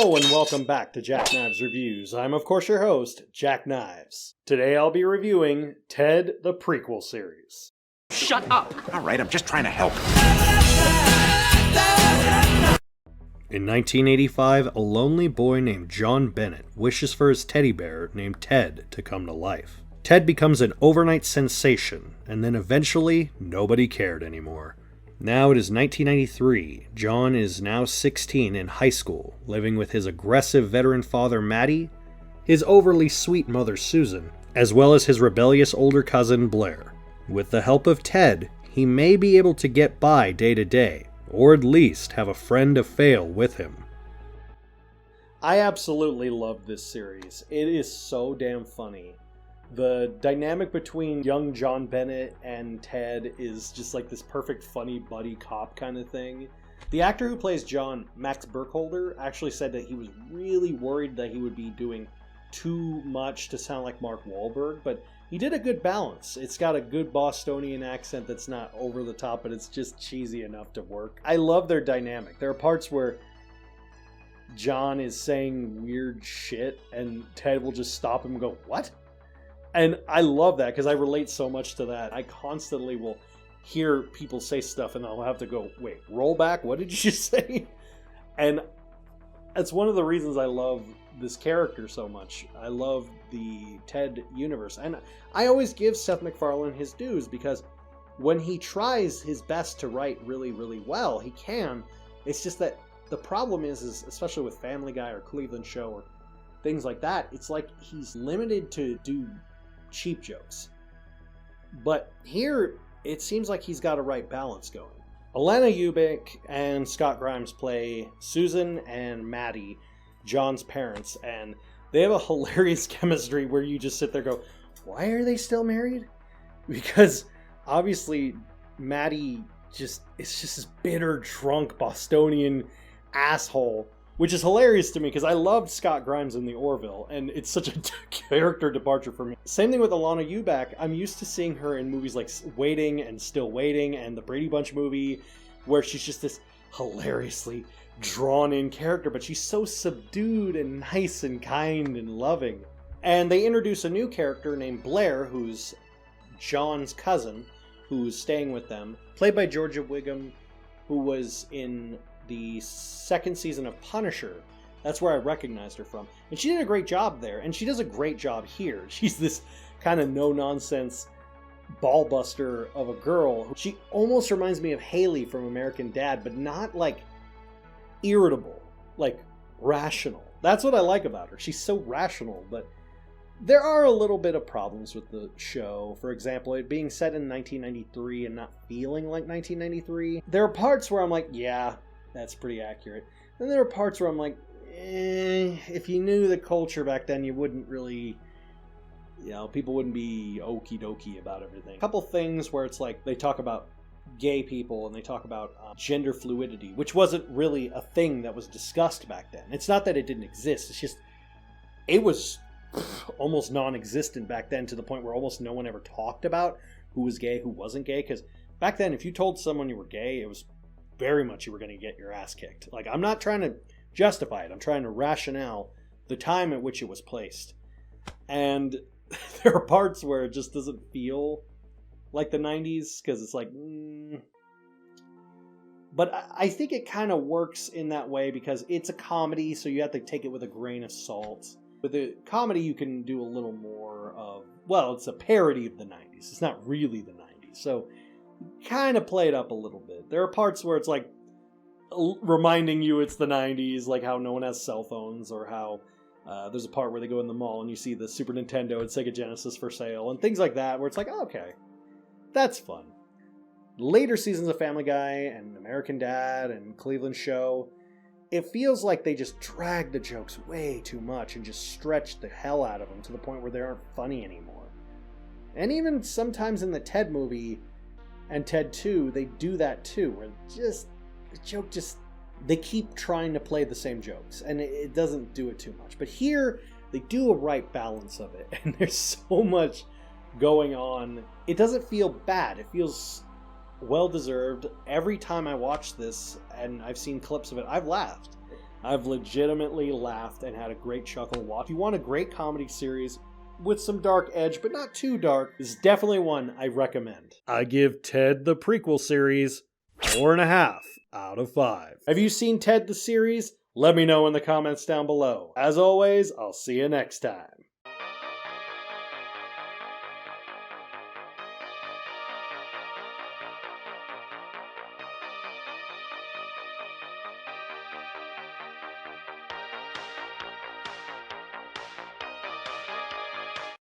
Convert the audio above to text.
Hello and welcome back to Jack Knives Reviews. I'm of course your host, Jack Knives. Today I'll be reviewing Ted the Prequel series. Shut up! Alright, I'm just trying to help. In 1985, a lonely boy named John Bennett wishes for his teddy bear named Ted to come to life. Ted becomes an overnight sensation, and then eventually nobody cared anymore. Now it is 1993. John is now 16 in high school, living with his aggressive veteran father Matty, his overly sweet mother Susan, as well as his rebellious older cousin Blair. With the help of Ted, he may be able to get by day to day, or at least have a friend to fail with him. I absolutely love this series. It is so damn funny. The dynamic between young John Bennett and Ted is just like this perfect funny buddy cop kind of thing. The actor who plays John, Max Burkholder, actually said that he was really worried that he would be doing too much to sound like Mark Wahlberg, but he did a good balance. It's got a good Bostonian accent that's not over the top, but it's just cheesy enough to work. I love their dynamic. There are parts where John is saying weird shit and Ted will just stop him and go, "What?" And I love that because I relate so much to that. I constantly will hear people say stuff and I'll have to go, wait, roll back? What did you just say? And that's one of the reasons I love this character so much. I love the Ted universe. And I always give Seth MacFarlane his dues because when he tries his best to write really, really well, he can. It's just that the problem is especially with Family Guy or Cleveland Show or things like that, it's like he's limited to do cheap jokes. But here, it seems like he's got a right balance going. Alana Ubik and Scott Grimes play Susan and Maddie, John's parents, and they have a hilarious chemistry where you just sit there and go, why are they still married? Because obviously Maddie is just this bitter, drunk Bostonian asshole, which is hilarious to me because I loved Scott Grimes in The Orville, and it's such a character departure for me. Same thing with Alana Ubik. I'm used to seeing her in movies like Waiting and Still Waiting and the Brady Bunch movie, where she's just this hilariously drawn-in character, but she's so subdued and nice and kind and loving. And they introduce a new character named Blair, who's John's cousin, who's staying with them, played by Georgia Wiggum, who was in the second season of Punisher. That's where I recognized her from. And she did a great job there, and she does a great job here. She's this kind of no-nonsense ball-buster of a girl. She almost reminds me of Haley from American Dad, but not like irritable, like rational. That's what I like about her. She's so rational, but there are a little bit of problems with the show. For example, it being set in 1993 and not feeling like 1993. There are parts where I'm like, yeah, that's pretty accurate. And there are parts where I'm like, if you knew the culture back then, you wouldn't really, people wouldn't be okie dokie about everything. A couple things where it's like they talk about gay people and they talk about gender fluidity, which wasn't really a thing that was discussed back then. It's not that it didn't exist, it's just, it was almost non-existent back then to the point where almost no one ever talked about who was gay, who wasn't gay, because back then if you told someone you were gay, it was very much you were going to get your ass kicked. Like, I'm not trying to justify it. I'm trying to rationale the time at which it was placed. And there are parts where it just doesn't feel like the 90s, because it's like, But I think it kind of works in that way because it's a comedy, so you have to take it with a grain of salt. With a comedy, you can do a little more of, well, it's a parody of the 90s. It's not really the 90s. So kind of play it up a little bit. There are parts where it's like reminding you it's the 90s, like how no one has cell phones, or how there's a part where they go in the mall and you see the Super Nintendo and Sega Genesis for sale and things like that, where it's like, oh, okay, that's fun. Later seasons of Family Guy and American Dad and Cleveland Show, it feels like they just drag the jokes way too much and just stretch the hell out of them to the point where they aren't funny anymore. And even sometimes in the Ted movie and Ted 2, they do that too, where just the joke they keep trying to play the same jokes, and it doesn't do it too much. But here, they do a right balance of it, and there's so much going on. It doesn't feel bad. It feels well-deserved. Every time I watch this, and I've seen clips of it, I've laughed. I've legitimately laughed and had a great chuckle watch. If you want a great comedy series with some dark edge, but not too dark, this is definitely one I recommend. I give Ted the prequel series 4.5 out of 5. Have you seen Ted the series? Let me know in the comments down below. As always, I'll see you next time.